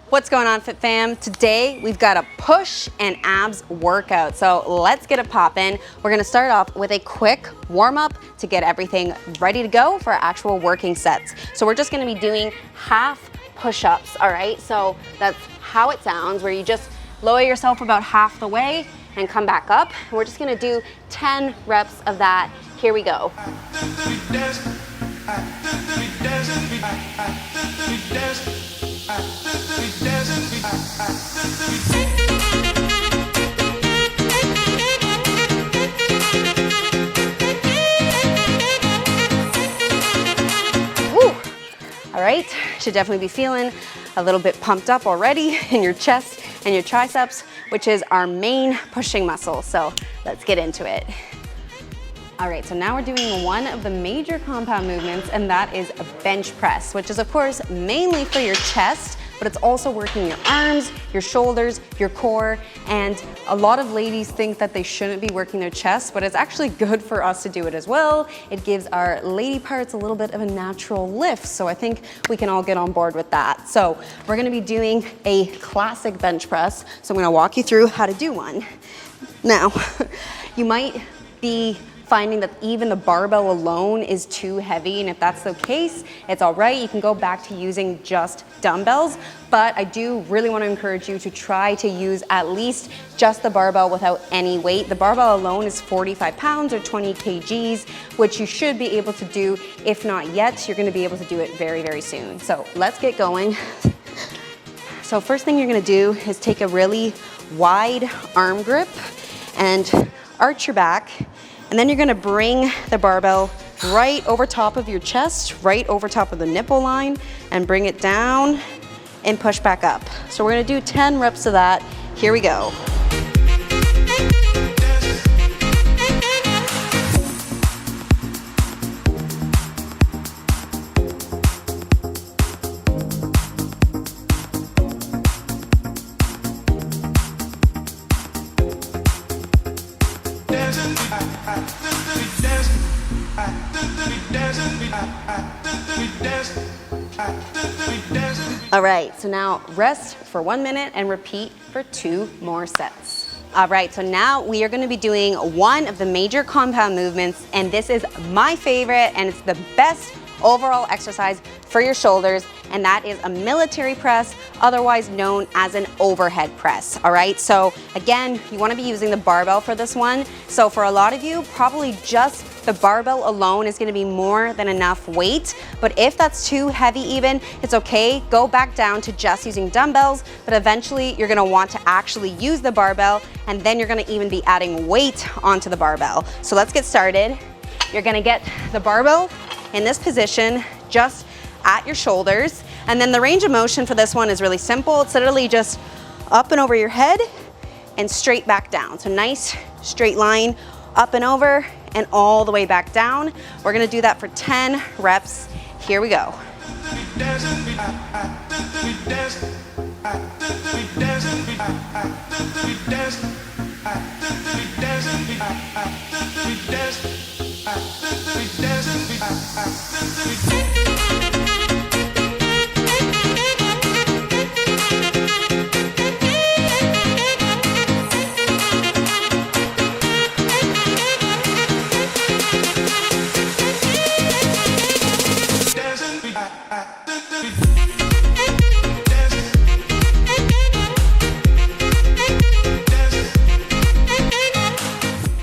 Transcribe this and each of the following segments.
What's going on, FitFam? Today we've got a push and abs workout. So let's get it poppin'. We're gonna start off with a quick warm up to get everything ready to go for our actual working sets. So we're just gonna be doing half push-ups, all right? So that's how it sounds, where you just lower yourself about half the way and come back up. We're just gonna do 10 reps of that. Here we go. Woo. All right, should definitely be feeling a little bit pumped up already in your chest and your triceps, which is our main pushing muscle. So let's get into it. All right, so now we're doing one of the major compound movements, and that is a bench press, which is of course mainly for your chest, but it's also working your arms, your shoulders, your core, and a lot of ladies think that they shouldn't be working their chest, but it's actually good for us to do it as well. It gives our lady parts a little bit of a natural lift, so I think we can all get on board with that. So we're gonna be doing a classic bench press, so I'm gonna walk you through how to do one. Now, you might be finding that even the barbell alone is too heavy, and if that's the case, it's all right. You can go back to using just dumbbells, but I do really want to encourage you to try to use at least just the barbell without any weight. The barbell alone is 45 pounds or 20 kgs, which you should be able to do. If not yet, you're going to be able to do it very, very soon. So let's get going. So first thing you're going to do is take a really wide arm grip and arch your back. And then you're gonna bring the barbell right over top of your chest, right over top of the nipple line, and bring it down and push back up. So we're gonna do 10 reps of that. Here we go. All right, so now rest for 1 minute and repeat for 2 more sets. All right, so now we are gonna be doing one of the major compound movements, and this is my favorite, and it's the best overall exercise for your shoulders, and that is a military press, otherwise known as an overhead press. All right, so again, you want to be using the barbell for this one. So for a lot of you, probably just the barbell alone is going to be more than enough weight, but if that's too heavy even, it's okay. Go back down to just using dumbbells, but eventually you're going to want to actually use the barbell, and then you're going to even be adding weight onto the barbell. So let's get started. You're going to get the barbell in this position just at your shoulders, and then the range of motion for this one is really simple. It's literally just up and over your head and straight back down. So nice straight line up and over and all the way back down. We're gonna do that for 10 reps. Here we go.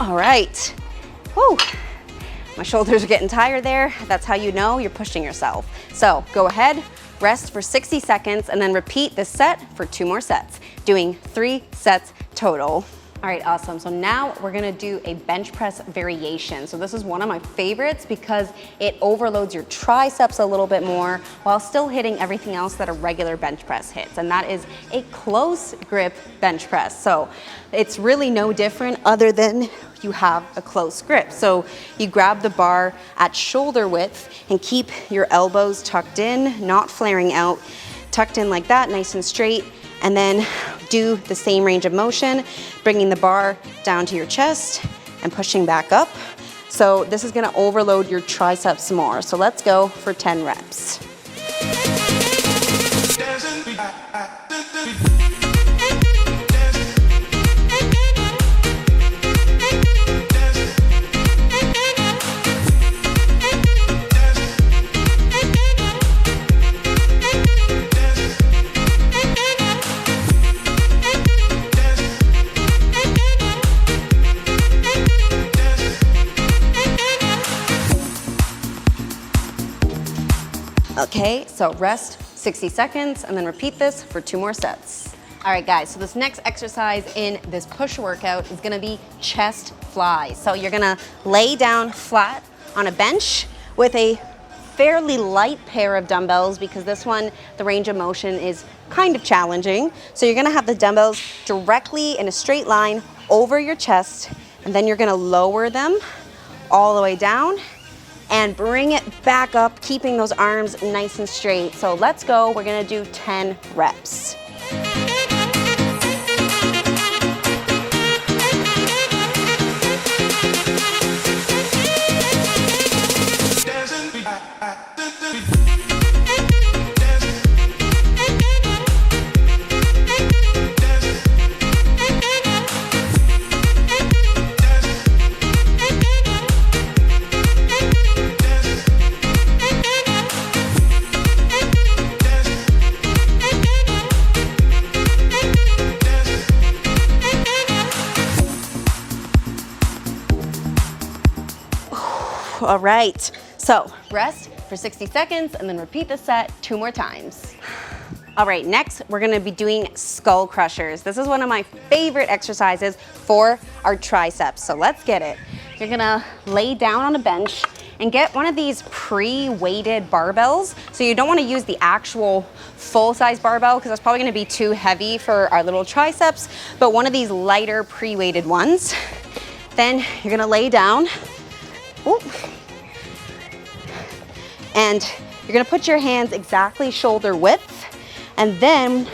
All right. Whew. My shoulders are getting tired there. That's how you know you're pushing yourself. So go ahead, rest for 60 seconds, and then repeat this set for 2 more sets, doing 3 sets total. All right, awesome. So now we're gonna do a bench press variation. So this is one of my favorites because it overloads your triceps a little bit more while still hitting everything else that a regular bench press hits, and that is a close grip bench press. So it's really no different other than you have a close grip. So you grab the bar at shoulder width and keep your elbows tucked in, not flaring out, tucked in like that, nice and straight, and then do the same range of motion, bringing the bar down to your chest and pushing back up. So this is gonna overload your triceps more. So let's go for 10 reps. Okay, so rest 60 seconds and then repeat this for 2 more sets. All right guys, so this next exercise in this push workout is gonna be chest flies. So you're gonna lay down flat on a bench with a fairly light pair of dumbbells because this one, the range of motion is kind of challenging. So you're gonna have the dumbbells directly in a straight line over your chest, and then you're gonna lower them all the way down and bring it back up, keeping those arms nice and straight. So let's go, we're gonna do 10 reps. All right, so rest for 60 seconds and then repeat the set 2 more times. All right, next we're gonna be doing Skullcrushers. This is one of my favorite exercises for our triceps, so let's get it. You're gonna lay down on a bench and get one of these pre-weighted barbells. So you don't wanna use the actual full-size barbell because that's probably gonna be too heavy for our little triceps, but one of these lighter pre-weighted ones. Then you're gonna lay down. Ooh. And you're gonna put your hands exactly shoulder width, and then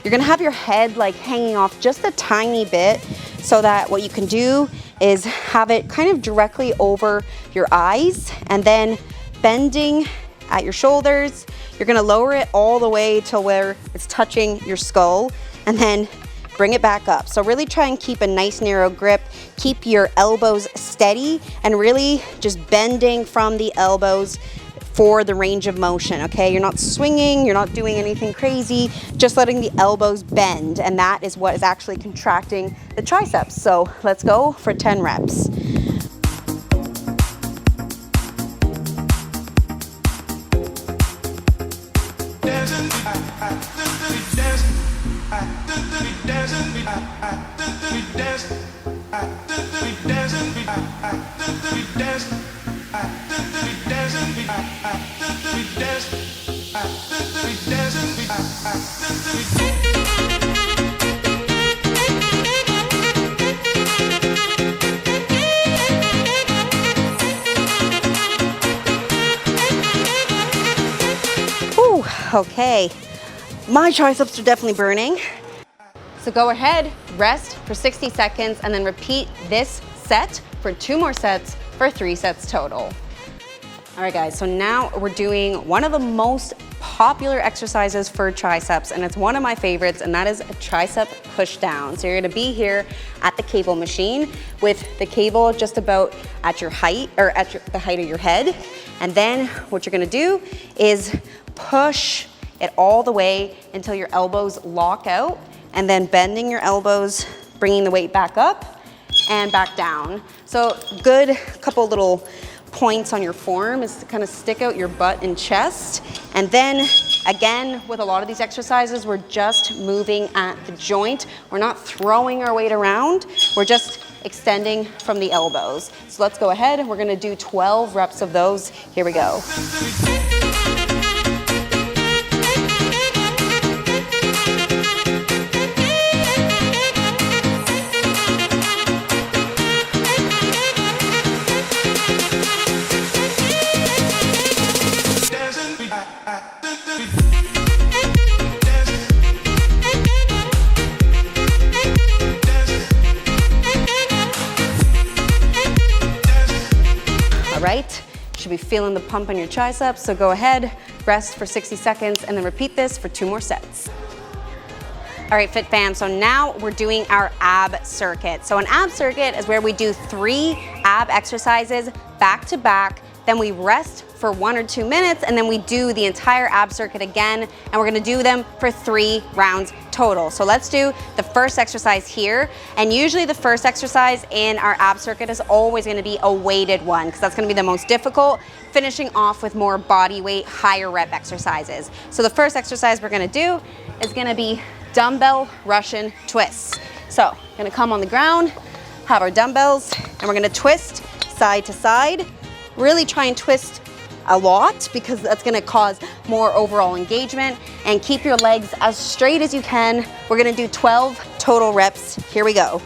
you're gonna have your head like hanging off just a tiny bit so that what you can do is have it kind of directly over your eyes, and then bending at your shoulders, you're gonna lower it all the way till where it's touching your skull, and then bring it back up. So really try and keep a nice narrow grip, keep your elbows steady, and really just bending from the elbows for the range of motion, okay? You're not swinging, you're not doing anything crazy, just letting the elbows bend, and that is what is actually contracting the triceps. So let's go for 10 reps. Whew, okay, my triceps are definitely burning. So go ahead, rest for 60 seconds, and then repeat this set for 2 more sets for 3 sets total. All right guys, so now we're doing one of the most popular exercises for triceps, and it's one of my favorites, and that is a tricep pushdown. So you're gonna be here at the cable machine with the cable just about at your height, or at the height of your head. And then what you're gonna do is push it all the way until your elbows lock out, and then bending your elbows, bringing the weight back up and back down. So good couple little points on your form is to kind of stick out your butt and chest. And then again, with a lot of these exercises, we're just moving at the joint. We're not throwing our weight around. We're just extending from the elbows. So let's go ahead. We're gonna do 12 reps of those. Here we go. All right, you should be feeling the pump on your triceps, so go ahead, rest for 60 seconds, and then repeat this for 2 more sets. All right, Fit Fam, so now we're doing our ab circuit. So an ab circuit is where we do 3 ab exercises back to back, then we rest for 1 or 2 minutes, and then we do the entire ab circuit again, and we're gonna do them for 3 rounds total. So let's do the first exercise here, and usually the first exercise in our ab circuit is always gonna be a weighted one, because that's gonna be the most difficult, finishing off with more body weight, higher rep exercises. So the first exercise we're gonna do is gonna be Dumbbell Russian Twists. So, gonna come on the ground, have our dumbbells, and we're gonna twist side to side. Really try and twist a lot because that's gonna cause more overall engagement, and keep your legs as straight as you can. We're gonna do 12 total reps. Here we go.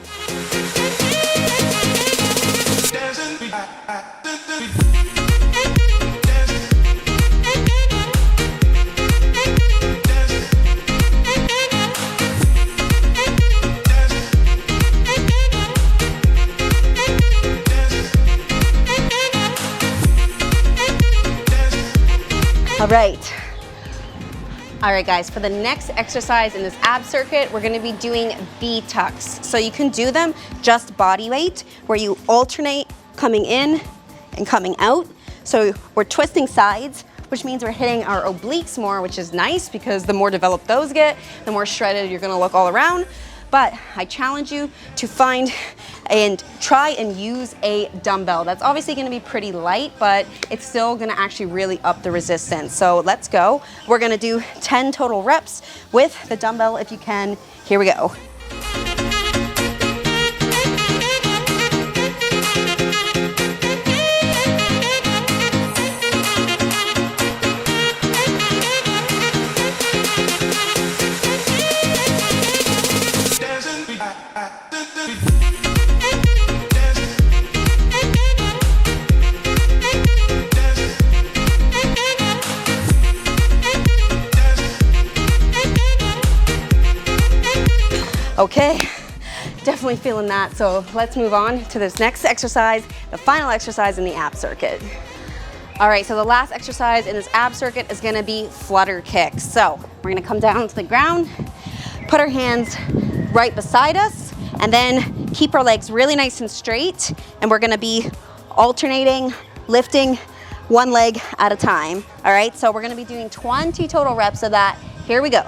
All right guys, for the next exercise in this ab circuit, we're gonna be doing V-tucks. So you can do them just body weight, where you alternate coming in and coming out. So we're twisting sides, which means we're hitting our obliques more, which is nice because the more developed those get, the more shredded you're gonna look all around. But I challenge you to find and try and use a dumbbell. That's obviously gonna be pretty light, but it's still gonna actually really up the resistance. So let's go. We're gonna do 10 total reps with the dumbbell if you can. Here we go. Okay, definitely feeling that. So let's move on to this next exercise, the final exercise in the ab circuit. All right, so the last exercise in this ab circuit is gonna be Flutter Kicks. So we're gonna come down to the ground, put our hands right beside us, and then keep our legs really nice and straight. And we're gonna be alternating, lifting one leg at a time. All right, so we're gonna be doing 20 total reps of that. Here we go.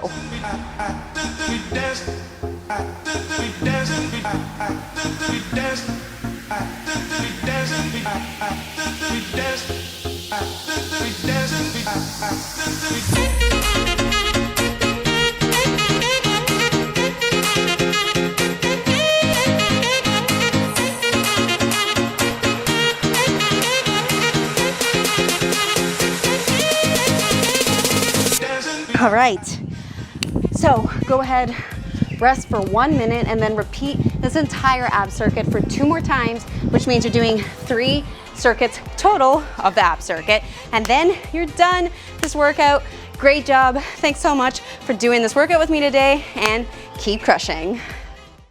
All right, so go ahead, rest for 1 minute, and then repeat this entire ab circuit for 2 more times, which means you're doing 3 circuits total of the ab circuit, and then you're done this workout. Great job. Thanks so much for doing this workout with me today, and keep crushing.